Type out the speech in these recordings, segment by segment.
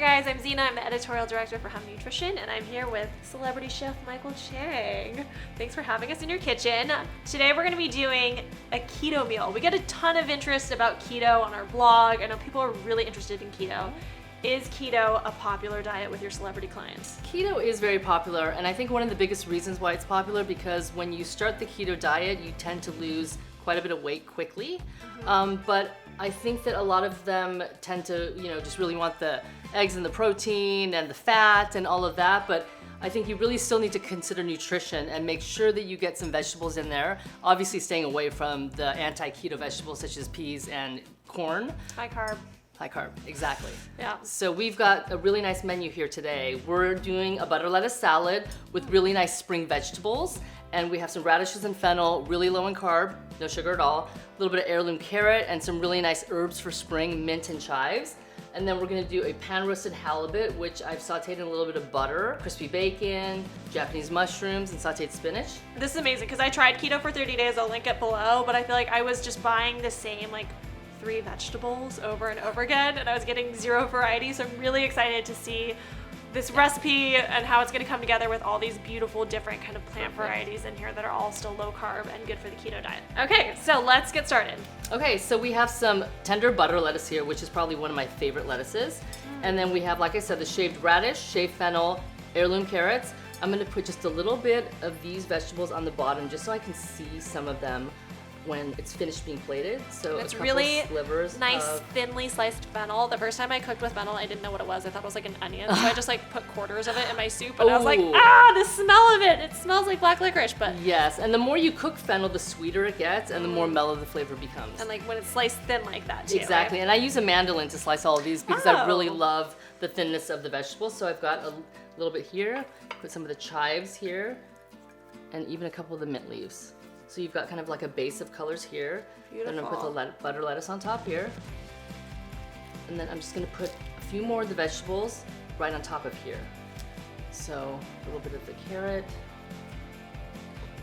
guys, I'm Zena. I'm the editorial director for Hum Nutrition, and I'm here with celebrity chef Mychael Chang. Thanks for having us in your kitchen. Today we're going to be doing a keto meal. We get a ton of interest about keto on our blog. I know people are really interested in keto. Is keto a popular diet with your celebrity clients? Keto is very popular, and I think one of the biggest reasons why it's popular because when you start the keto diet, you tend to lose quite a bit of weight quickly. But I think that a lot of them tend to, just really want the eggs and the protein and the fat and all of that. But I think you really still need to consider nutrition and make sure that you get some vegetables in there. Obviously staying away from the anti-keto vegetables such as peas and corn. High carb. High carb, exactly. Yeah. So we've got a really nice menu here today. We're doing a butter lettuce salad with really nice spring vegetables. And we have some radishes and fennel, really low in carb, no sugar at all. A little bit of heirloom carrot and some really nice herbs for spring, mint and chives. And then we're gonna do a pan roasted halibut, which I've sauteed in a little bit of butter, crispy bacon, Japanese mushrooms, and sauteed spinach. This is amazing because I tried keto for 30 days. I'll link it below, but I feel like I was just buying the same 3 vegetables over and over again, and I was getting 0 variety. So I'm really excited to see this recipe and how it's going to come together with all these beautiful different kind of plant varieties in here that are all still low carb and good for the keto diet. Okay, so let's get started. Okay, so we have some tender butter lettuce here, which is probably one of my favorite lettuces. And then we have, like I said, the shaved radish, shaved fennel, heirloom carrots. I'm gonna put just a little bit of these vegetables on the bottom just so I can see some of them when it's finished being plated. So it's a couple really slivers nice, of thinly sliced fennel. The first time I cooked with fennel, I didn't know what it was. I thought it was like an onion, so I just put quarters of it in my soup, and I was like, Ooh. the smell of it! It smells like black licorice, but Yes, and the more you cook fennel, the sweeter it gets, and the more mellow the flavor becomes. and when it's sliced thin like that too. Exactly, Right? and I use a mandolin to slice all of these because I really Oh. love the thinness of the vegetables. So I've got a little bit here, put some of the chives here, and even a couple of the mint leaves. So you've got kind of like a base of colors here. Then I'm gonna put the butter lettuce on top here. And then I'm just gonna put a few more of the vegetables right on top of here. So a little bit of the carrot.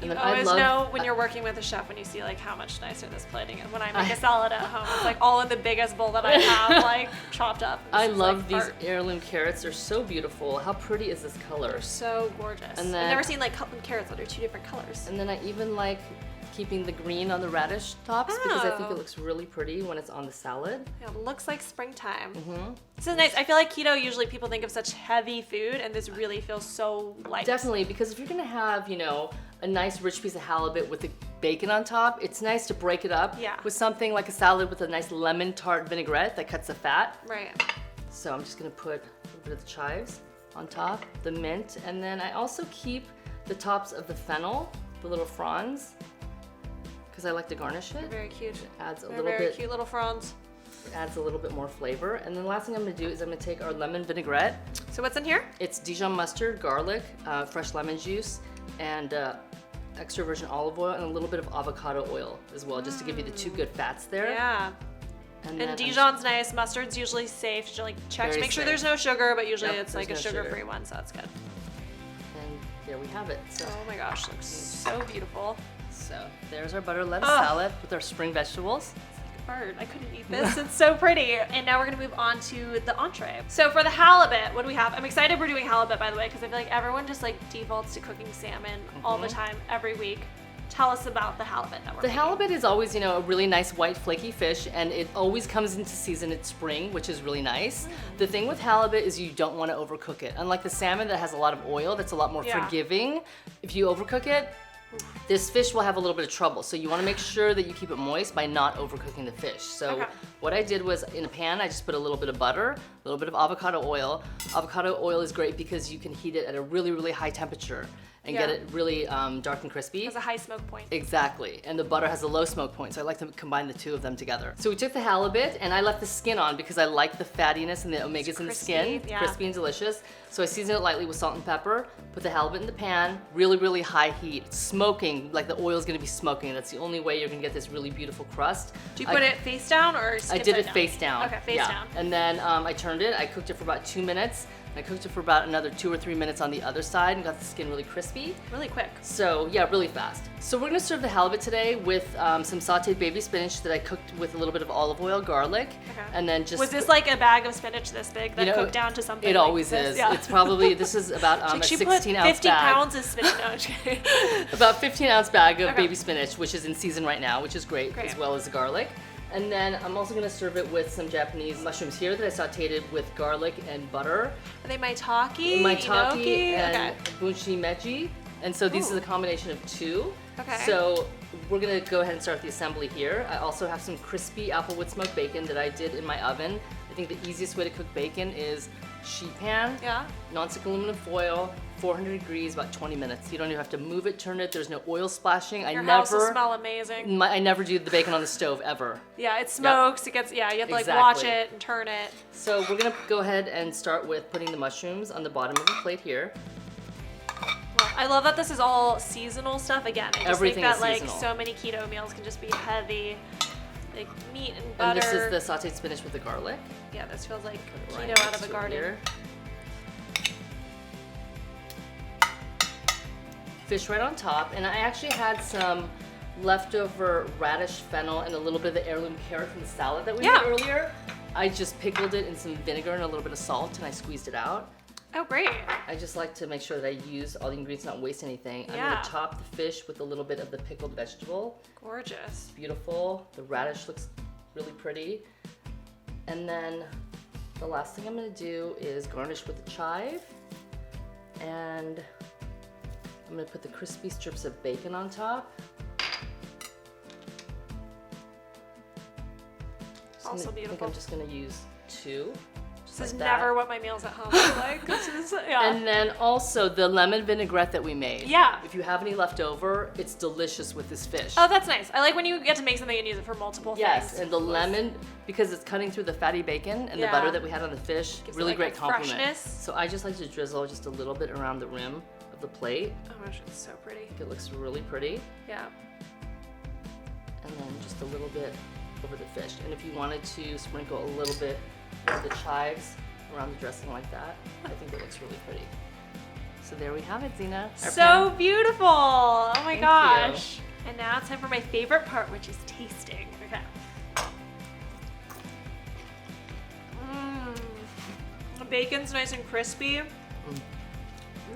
And You then always know when you're working with a chef when you see how much nicer this plating is. When I make a salad at home, it's all in the biggest bowl that I have, chopped up. I love these art. heirloom carrots. They're so beautiful. How pretty is this color? They're so gorgeous. And then- I've never seen carrots that are 2 different colors. And then I even like keeping the green on the radish tops because I think Oh. it looks really pretty when it's on the salad. Yeah, it looks like springtime. Mm-hmm. This is nice. I feel like keto, usually people think of such heavy food, and this really feels so light. Definitely, because if you're gonna have, a nice rich piece of halibut with the bacon on top, it's nice to break it up with something like a salad with a nice lemon tart vinaigrette that cuts the fat. Right. So I'm just gonna put a little bit of the chives on top, the mint, and then I also keep the tops of the fennel, the little fronds, because I like to garnish it. Very cute. It adds a They're little very bit. cute little fronds. Adds a little bit more flavor. And then the last thing I'm gonna do is I'm gonna take our lemon vinaigrette. So what's in here? It's Dijon mustard, garlic, fresh lemon juice, and extra virgin olive oil, and a little bit of avocado oil as well, just to give you the 2 good fats there. Yeah. And And Dijon's nice. Mustard's usually safe. Usually check to Very make sure safe. there's no sugar, but usually Yep, it's there's a no sugar. sugar-free one, so that's good. And there we have it. So, Oh my gosh, looks so beautiful. there's our butter lettuce Oh. salad with our spring vegetables. Bird. I couldn't eat this. It's so pretty. And now we're gonna move on to the entree. So for the halibut, what do we have? I'm excited we're doing halibut, by the way, because I feel like everyone just defaults to cooking salmon all the time, every week. Tell us about the halibut that we're The making. halibut is always, a really nice white flaky fish, and it always comes into season at spring, which is really nice. The thing with halibut is you don't want to overcook it. Unlike the salmon that has a lot of oil, that's a lot more forgiving. If you overcook it, this fish will have a little bit of trouble. So you want to make sure that you keep it moist by not overcooking the fish. So what I did was in a pan, I just put a little bit of butter, a little bit of avocado oil. Avocado oil is great because you can heat it at a really, really high temperature and get it really dark and crispy. It has a high smoke point. Exactly, and the butter has a low smoke point, so I like to combine the 2 of them together. So we took the halibut, and I left the skin on because I like the fattiness and the omegas in the skin. Yeah. Crispy and delicious. So I seasoned it lightly with salt and pepper, put the halibut in the pan, really, really high heat. It's smoking, like the oil's gonna be smoking. That's the only way you're gonna get this really beautiful crust. Do you put it face down or I did it face down. Okay, face down. And then I turned it, I cooked it for about 2 minutes. I cooked it for about another 2 or 3 minutes on the other side and got the skin really crispy. Really quick. So yeah, really fast. So we're gonna serve the halibut today with some sauteed baby spinach that I cooked with a little bit of olive oil, garlic, and then just. Was this like a bag of spinach this big that cooked down to something? It like always this? is. Yeah. It's probably, this is about a she 16 put ounce 50 bag. pounds of spinach. No, I'm just kidding. About 15-ounce bag of baby spinach, which is in season right now, which is great. As well as the garlic. And then I'm also gonna serve it with some Japanese mushrooms here that I sauteed with garlic and butter. Are they maitake? Maitake and bunshi meji. And so these are the combination of 2. Okay. So we're gonna go ahead and start the assembly here. I also have some crispy applewood smoked bacon that I did in my oven. I think the easiest way to cook bacon is sheet pan, non-stick aluminum foil, 400 degrees, about 20 minutes. You don't even have to move it, turn it. There's no oil splashing. Your house will smell amazing. I never do the bacon on the stove ever. Yeah, it smokes. It gets. Yeah, you have to like watch it and turn it. So we're gonna go ahead and start with putting the mushrooms on the bottom of the plate here. Well, I love that this is all seasonal stuff. Again, I just Everything think that is seasonal. like so many keto meals can just be heavy, like meat and butter. And this is the sauteed spinach with the garlic. Yeah, this feels like Right keto out of a garden. Here. Fish right on top, and I actually had some leftover radish, fennel, and a little bit of the heirloom carrot from the salad that we made earlier. I just pickled it in some vinegar and a little bit of salt, and I squeezed it out. Oh, great. I just like to make sure that I use all the ingredients, not waste anything. I'm gonna top the fish with a little bit of the pickled vegetable. Gorgeous. Beautiful. The radish looks really pretty. And then the last thing I'm gonna do is garnish with the chive. And I'm gonna put the crispy strips of bacon on top. Also beautiful. I think I'm just gonna use 2. This is never what my meals at home look like. This is, And then also the lemon vinaigrette that we made. Yeah. If you have any left over, it's delicious with this fish. Oh, that's nice. I like when you get to make something and use it for multiple things. Yes, and the lemon, because it's cutting through the fatty bacon and the butter that we had on the fish, gives really it great compliment. freshness. So I just like to drizzle just a little bit around the rim of the plate. Oh my gosh, it's so pretty. I think it looks really pretty. Yeah. And then just a little bit over the fish. And if you wanted to sprinkle a little bit of the chives around the dressing like that, I think it looks really pretty. So there we have it, Zena. So beautiful. Oh my Thank gosh. you. And now it's time for my favorite part, which is tasting. Okay. The bacon's nice and crispy.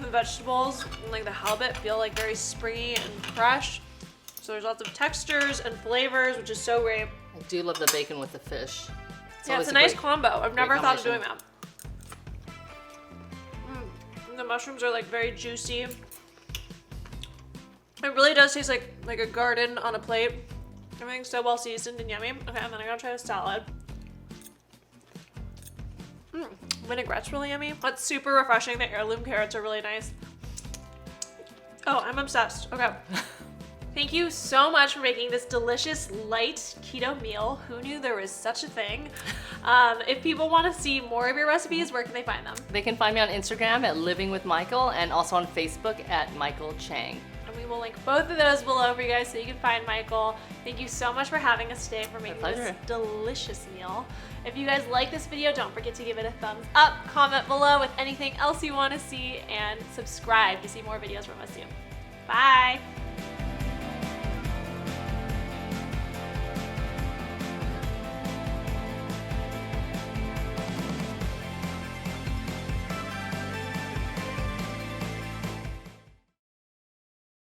The vegetables and like the halibut feel like very springy and fresh. So there's lots of textures and flavors, which is so great. I do love the bacon with the fish. It's a nice combo. I've never thought of doing that. And the mushrooms are like very juicy. It really does taste like a garden on a plate. Everything's so well seasoned and yummy. Okay, and then I'm gonna try the salad. Vinaigrette's really yummy. That's super refreshing. The heirloom carrots are really nice. Oh, I'm obsessed. Okay. Thank you so much for making this delicious light keto meal. Who knew there was such a thing? If people want to see more of your recipes, where can they find them? They can find me on Instagram at Living with Mychael and also on Facebook at Mychael Chang. And we will link both of those below for you guys so you can find Mychael. Thank you so much for having us today, for making this delicious meal. If you guys like this video, don't forget to give it a thumbs up, comment below with anything else you want to see, and subscribe to see more videos from us soon. Bye!